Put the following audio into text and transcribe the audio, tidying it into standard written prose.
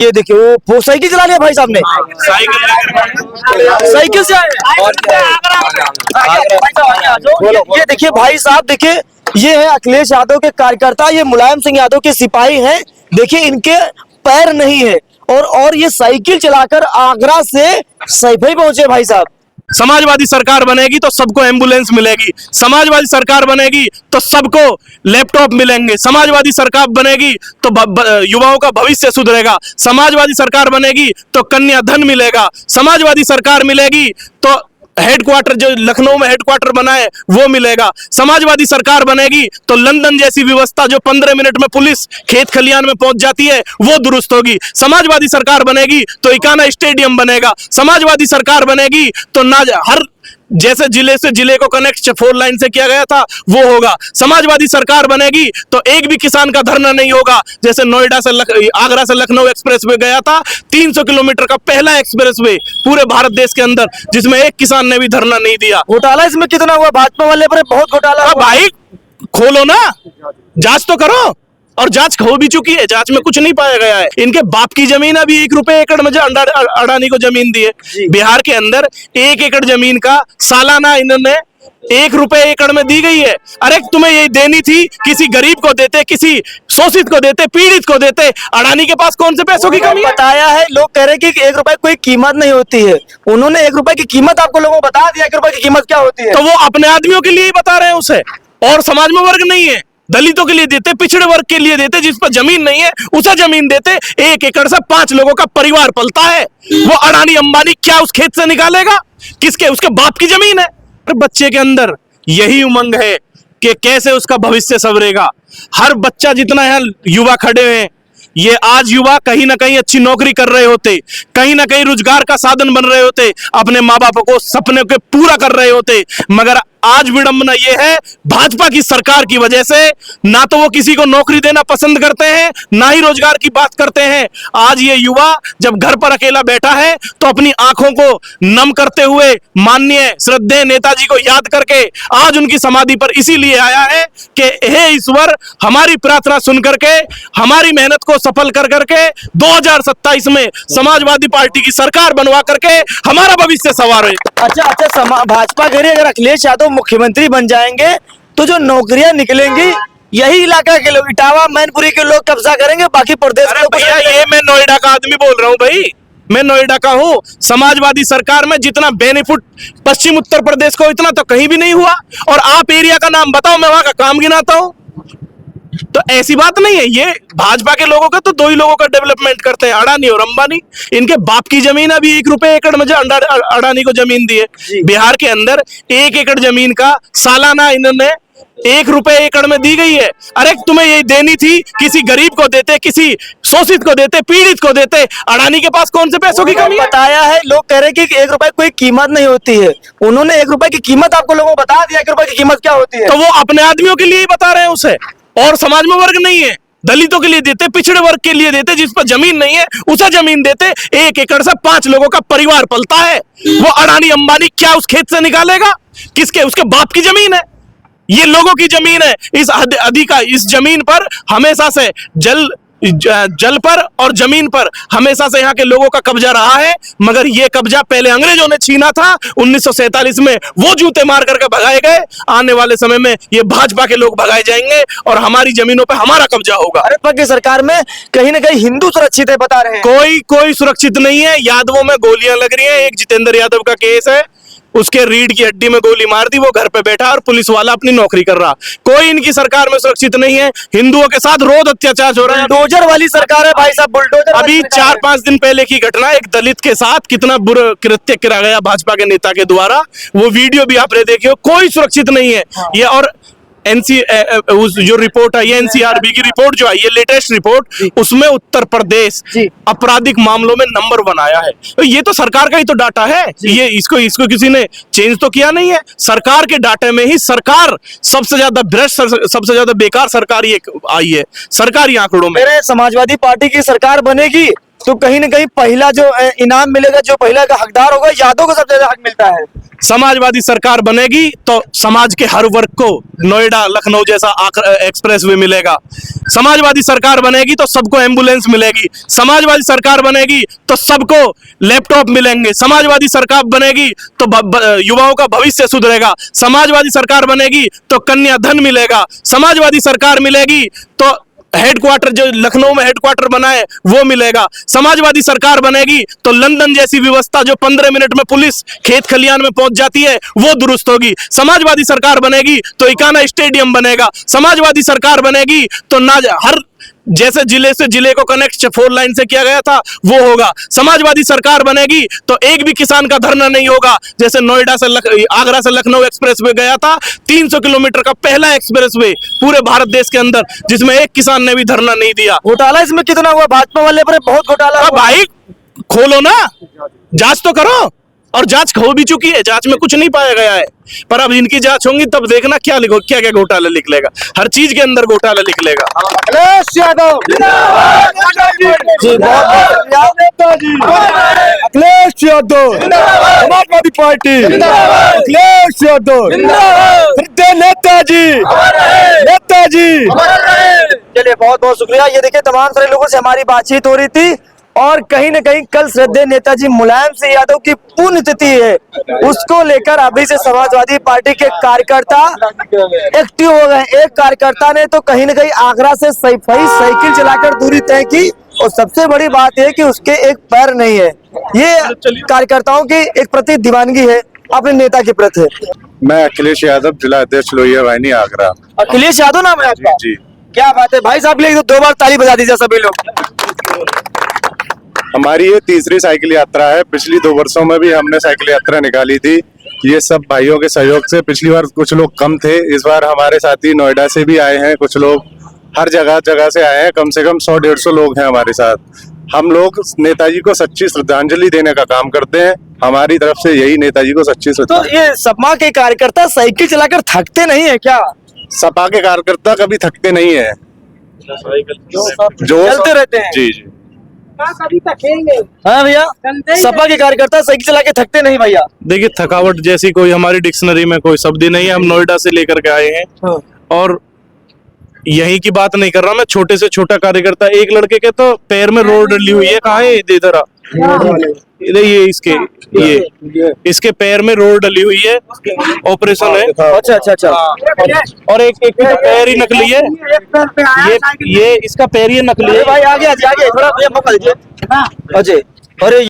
ये देखिए वो साइकिल चला लिया भाई साहब ने। साइकिल से ये देखिए भाई साहब, देखिए ये है अखिलेश यादव के कार्यकर्ता, ये मुलायम सिंह यादव के सिपाही हैं। देखिए इनके पैर नहीं है और ये साइकिल चलाकर आगरा से सैफई पहुंचे भाई साहब। समाजवादी सरकार बनेगी तो सबको एम्बुलेंस मिलेगी, समाजवादी सरकार बनेगी तो सबको लैपटॉप मिलेंगे, समाजवादी सरकार बनेगी तो युवाओं का भविष्य सुधरेगा, समाजवादी सरकार बनेगी तो कन्याधन मिलेगा, समाजवादी सरकार मिलेगी तो हेडक्वार्टर जो लखनऊ में हेडक्वार्टर बना है वो मिलेगा, समाजवादी सरकार बनेगी तो लंदन जैसी व्यवस्था जो 15 मिनट में पुलिस खेत खलियान में पहुंच जाती है वो दुरुस्त होगी, समाजवादी सरकार बनेगी तो इकाना स्टेडियम बनेगा, समाजवादी सरकार बनेगी तो ना हर जैसे जिले से जिले को कनेक्ट 4 लाइन से किया गया था वो होगा, समाजवादी सरकार बनेगी तो एक भी किसान का धरना नहीं होगा। जैसे नोएडा से आगरा से लखनऊ एक्सप्रेसवे गया था, 300 किलोमीटर का पहला एक्सप्रेसवे पूरे भारत देश के अंदर, जिसमें एक किसान ने भी धरना नहीं दिया। घोटाला इसमें कितना हुआ भाजपा वाले पर? बहुत घोटाला हुआ। भाई खोलो ना, जांच तो करो, और जांच हो भी चुकी है, जांच में कुछ नहीं पाया गया है। इनके बाप की जमीन अभी 1 रुपए एकड़ में जो अडानी को जमीन दी है बिहार के अंदर, 1 एकड़ जमीन का सालाना इन्होंने 1 रुपए एकड़ में दी गई है। अरे तुम्हें ये देनी थी, किसी गरीब को देते, किसी शोषित को देते, पीड़ित को देते। अडानी के पास कौन से पैसों की कमी है? बताया है, लोग कह रहे हैं कि 1 रुपए कोई कीमत नहीं होती है। उन्होंने 1 रुपए की कीमत आपको लोगों को बता दिया, 1 रुपए की कीमत क्या होती है। तो वो अपने आदमियों के लिए ही बता रहे हैं उसे, और समाज में वर्ग नहीं है, दलितों के लिए देते, पिछड़े वर्ग के लिए देते, जिस पर जमीन नहीं है उसे जमीन देते। 1 एकड़ से 5 लोगों का परिवार पलता है। वो अडानी अंबानी क्या उस खेत से निकालेगा? किसके? उसके बाप की जमीन है। बच्चे के अंदर यही उमंग है कि कैसे उसका भविष्य संवरेगा। हर बच्चा, जितना यहाँ युवा खड़े हैं, ये आज युवा कहीं ना कहीं अच्छी नौकरी कर रहे होते, कहीं ना कहीं रोजगार का साधन बन रहे होते, अपने माँ बाप को सपने को पूरा कर रहे होते, मगर आज विडंबना ये है भाजपा की सरकार की वजह से ना तो वो किसी को नौकरी देना पसंद करते हैं, ना ही रोजगार की बात करते हैं। आज ये युवा जब घर पर अकेला बैठा है तो अपनी आंखों को नम करते हुए माननीय श्रद्धेय नेताजी को याद करके आज उनकी समाधि पर इसीलिए आया है कि हे ईश्वर, हमारी प्रार्थना सुन करके, हमारी मेहनत को सफल कर करके 2027 में समाजवादी पार्टी की सरकार बनवा करके हमारा भविष्य संवारे। अच्छा, भाजपा कह रही है अगर अखिलेश यादव मुख्यमंत्री बन जाएंगे तो जो नौकरियां निकलेंगी यही इलाका के लोग, इटावा मैनपुरी के लोग कब्जा करेंगे, बाकी प्रदेश के लोग। ये मैं नोएडा का आदमी बोल रहा हूँ भाई, मैं नोएडा का हूँ। समाजवादी सरकार में जितना बेनिफिट पश्चिम उत्तर प्रदेश को, इतना तो कहीं भी नहीं हुआ। और आप एरिया का नाम बताओ, मैं वहां का काम गिनाता हूँ। तो ऐसी बात नहीं है, ये भाजपा के लोगों का तो 2 ही लोगों का डेवलपमेंट करते हैं, अडानी और अंबानी। इनके बाप की जमीन अभी 1 रुपए एकड़ में जो अडानी को जमीन दी है बिहार के अंदर, 1 एकड़ जमीन का सालाना इन्होंने 1 रुपए एकड़ में दी गई है। अरे तुम्हें ये देनी थी, किसी गरीब को देते, किसी शोषित को देते, पीड़ित को देते। अडानी के पास कौन से पैसों की कमी है? बताया है, लोग कह रहे हैं कि 1 रुपए कोई कीमत नहीं होती है। उन्होंने 1 रुपए की कीमत आपको लोगों को बता दिया, 1 रुपए की कीमत क्या होती है। तो वो अपने आदमियों के लिए ही बता रहे हैं उसे, और समाज में वर्ग नहीं है, दलितों के लिए देते, पिछड़े वर्ग के लिए देते, जिस पर जमीन नहीं है उसे जमीन देते। 1 एकड़ से 5 लोगों का परिवार पलता है। वो अडानी अंबानी क्या उस खेत से निकालेगा? किसके? उसके बाप की जमीन है, ये लोगों की जमीन है। इस जमीन पर हमेशा से जल पर और जमीन पर हमेशा से यहाँ के लोगों का कब्जा रहा है, मगर ये कब्जा पहले अंग्रेजों ने छीना था 1947 में, वो जूते मार करके भगाए गए। आने वाले समय में ये भाजपा के लोग भगाए जाएंगे और हमारी जमीनों पे हमारा कब्जा होगा। अरे पक्की सरकार में कहीं ना कहीं हिंदू सुरक्षित है बता रहे हैं। कोई सुरक्षित नहीं है। यादवों में गोलियां लग रही है। एक जितेंद्र यादव का केस है, उसके रीढ़ की हड्डी में गोली मार दी, वो घर पे बैठा और पुलिस वाला अपनी नौकरी कर रहा। कोई इनकी सरकार में सुरक्षित नहीं है। हिंदुओं के साथ रोज अत्याचार हो रहा है। बुलडोजर वाली सरकार है भाई साहब, बुलडोजर। अभी 4-5 दिन पहले की घटना, एक दलित के साथ कितना बुरा कृत्य किया गया भाजपा के नेता के द्वारा, वो वीडियो भी आपने देखी हो। कोई सुरक्षित नहीं है ये। और जो रिपोर्ट आई है, एनसीआरबी की रिपोर्ट जो आई है, लेटेस्ट रिपोर्ट, उसमें उत्तर प्रदेश आपराधिक मामलों में नंबर 1 आया है। तो ये तो सरकार का ही तो डाटा है, ये इसको किसी ने चेंज तो किया नहीं है। सरकार के डाटे में ही सरकार सबसे ज्यादा भ्रष्ट, सबसे ज्यादा बेकार सरकार ये आई है सरकारी आंकड़ों में। मेरे समाजवादी पार्टी की सरकार बनेगी तो कहीं ना कहीं पहला जो इनाम मिलेगा, जो पहला का हकदार होगा, यादव को सबसे ज्यादा हक मिलता है। समाजवादी सरकार बनेगी तो समाज के हर वर्ग को नोएडा लखनऊ जैसा एक्सप्रेस वे मिलेगा। समाजवादी सरकार बनेगी तो सबको एम्बुलेंस मिलेगी। समाजवादी सरकार बनेगी तो सबको लैपटॉप मिलेंगे। समाजवादी सरकार बनेगी तो युवाओं का भविष्य सुधरेगा। समाजवादी सरकार बनेगी तो कन्या धन मिलेगा। समाजवादी सरकार मिलेगी तो हेडक्वार्टर जो लखनऊ में हेडक्वार्टर बना है वो मिलेगा। समाजवादी सरकार बनेगी तो लंदन जैसी व्यवस्था जो 15 मिनट में पुलिस खेत खलियान में पहुंच जाती है वो दुरुस्त होगी। समाजवादी सरकार बनेगी तो इकाना स्टेडियम बनेगा। समाजवादी सरकार बनेगी तो ना हर जैसे जिले से जिले को कनेक्ट 4 लाइन से किया गया था वो होगा। समाजवादी सरकार बनेगी तो एक भी किसान का धरना नहीं होगा। जैसे नोएडा से आगरा से लखनऊ एक्सप्रेसवे गया था, 300 किलोमीटर का पहला एक्सप्रेसवे पूरे भारत देश के अंदर, जिसमें एक किसान ने भी धरना नहीं दिया। घोटाला इसमें कितना हुआ? भाजपा वाले पर बहुत घोटाला हुआ। भाई खोलो ना, जांच तो करो। और जांच हो भी चुकी है, जांच में कुछ नहीं पाया गया है। पर अब इनकी जांच होंगी तब देखना क्या क्या घोटाला निकलेगा। हर चीज के अंदर घोटाला निकलेगा। अखिलेश यादव जी, अखिलेश यादव समाजवादी पार्टी, अखिलेश यादव नेताजी, नेताजी। चलिए बहुत बहुत शुक्रिया। ये देखिए तमाम सारे लोगों से हमारी बातचीत हो रही थी और कहीं न कहीं कल श्रद्धेय नेताजी मुलायम सिंह यादव की पुण्यतिथि है, उसको लेकर अभी से समाजवादी पार्टी के कार्यकर्ता एक्टिव हो गए। एक कार्यकर्ता ने तो कहीं न कहीं आगरा से साइकिल चलाकर दूरी तय की और सबसे बड़ी बात है कि उसके एक पैर नहीं है। ये कार्यकर्ताओं की एक प्रति दीवानगी है अपने नेता के प्रति। मैं अखिलेश यादव, जिला अध्यक्ष लोहिया वाहिनी आगरा। अखिलेश यादव नाम है आपका? जी। क्या बात है भाई साहब, लेकिन 2 बार ताली बजा दीजिए सभी लोग। हमारी ये तीसरी साइकिल यात्रा है। पिछली 2 वर्षों में भी हमने साइकिल यात्रा निकाली थी। ये सब भाइयों के सहयोग से। पिछली बार कुछ लोग कम थे, इस बार हमारे साथी नोएडा से भी आए हैं, कुछ लोग हर जगह से आए हैं। कम से कम 100-150 लोग हैं हमारे साथ। हम लोग नेताजी को सच्ची श्रद्धांजलि देने का काम करते हैं। हमारी तरफ से यही नेताजी को सच्ची तो श्रद्धांजलि। ये सपा के कार्यकर्ता साइकिल चलाकर थकते नहीं है क्या? सपा के कार्यकर्ता कभी थकते नहीं है, जो चलते रहते हैं। जी जी। हाँ भैया, सपा के कार्यकर्ता साइकिल चला के थकते नहीं भैया। देखिए थकावट जैसी कोई हमारी डिक्शनरी में कोई शब्द ही नहीं है। हम नोएडा से लेकर के आए हैं। हाँ। और यहीं की बात नहीं कर रहा मैं, छोटे से छोटा कार्यकर्ता। एक लड़के के तो पैर में रोड डली हुई है। कहाँ है इधर आ? इधर ये इसके पैर में रोड डली हुई है, ऑपरेशन है। अच्छा अच्छा अच्छा। और एक का पैर ही नकली है। ये इसका पैर ही नकली है। भाई आगे थोड़ा भैया मौका दीजिए। अजय, अरे